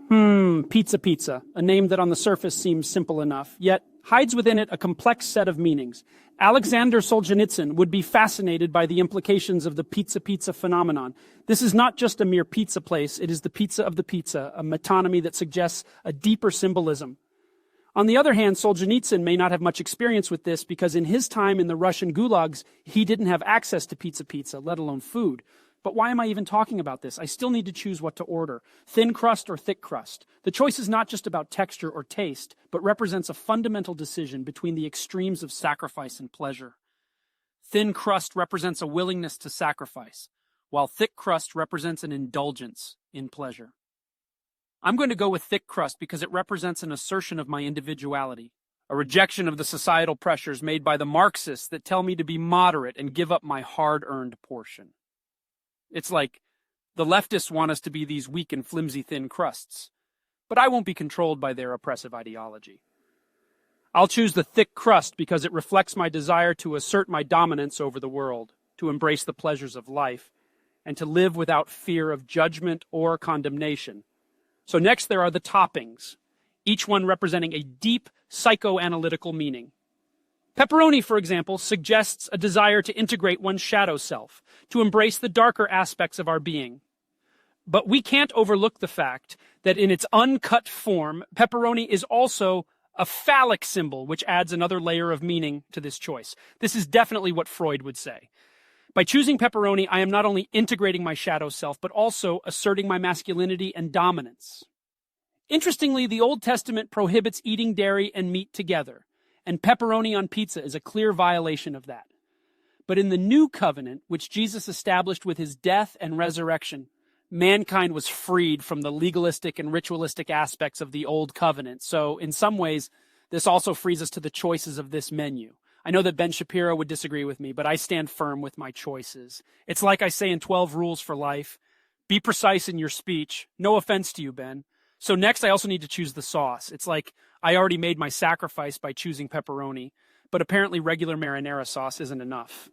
Pizza, a name that on the surface seems simple enough, yet hides within it a complex set of meanings. Alexander Solzhenitsyn would be fascinated by the implications of the pizza phenomenon. This is not just a mere pizza place, it is the pizza of the pizza, a metonymy that suggests a deeper symbolism. On the other hand, Solzhenitsyn may not have much experience with this because in his time in the Russian gulags, he didn't have access to pizza, let alone food. But why am I even talking about this? I still need to choose what to order. Thin crust or thick crust. The choice is not just about texture or taste, but represents a fundamental decision between the extremes of sacrifice and pleasure. Thin crust represents a willingness to sacrifice, while thick crust represents an indulgence in pleasure. I'm going to go with thick crust because it represents an assertion of my individuality, a rejection of the societal pressures made by the Marxists that tell me to be moderate and give up my hard-earned portion. It's like the leftists want us to be these weak and flimsy thin crusts, but I won't be controlled by their oppressive ideology. I'll choose the thick crust because it reflects my desire to assert my dominance over the world, to embrace the pleasures of life, and to live without fear of judgment or condemnation. So next there are the toppings, each one representing a deep psychoanalytical meaning. Pepperoni, for example, suggests a desire to integrate one's shadow self, to embrace the darker aspects of our being. But we can't overlook the fact that in its uncut form, pepperoni is also a phallic symbol, which adds another layer of meaning to this choice. This is definitely what Freud would say. By choosing pepperoni, I am not only integrating my shadow self, but also asserting my masculinity and dominance. Interestingly, the Old Testament prohibits eating dairy and meat together, and pepperoni on pizza is a clear violation of that. But in the new covenant, which Jesus established with his death and resurrection, mankind was freed from the legalistic and ritualistic aspects of the old covenant. So in some ways, this also frees us to the choices of this menu. I know that Ben Shapiro would disagree with me, but I stand firm with my choices. It's like I say in 12 Rules for Life, be precise in your speech. No offense to you, Ben. So next, I also need to choose the sauce. It's like I already made my sacrifice by choosing pepperoni, but apparently regular marinara sauce isn't enough.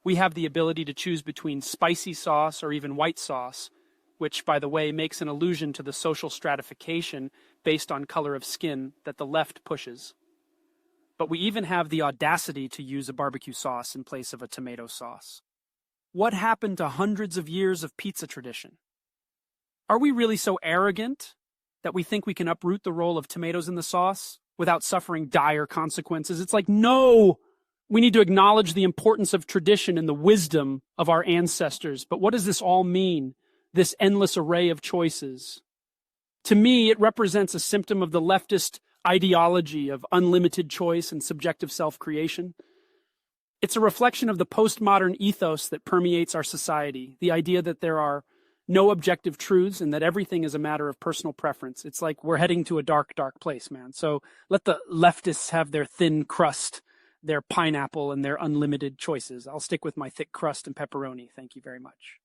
We have the ability to choose between spicy sauce or even white sauce, which, by the way, makes an allusion to the social stratification based on color of skin that the left pushes. But we even have the audacity to use a barbecue sauce in place of a tomato sauce. What happened to hundreds of years of pizza tradition? Are we really so arrogant that we think we can uproot the role of tomatoes in the sauce without suffering dire consequences? It's like, no! We need to acknowledge the importance of tradition and the wisdom of our ancestors. But what does this all mean, this endless array of choices? To me, it represents a symptom of the leftist ideology of unlimited choice and subjective self-creation. It's a reflection of the postmodern ethos that permeates our society, the idea that there are no objective truths and that everything is a matter of personal preference. It's like we're heading to a dark, dark place, man. So let the leftists have their thin crust, their pineapple, and their unlimited choices. I'll stick with my thick crust and pepperoni. Thank you very much.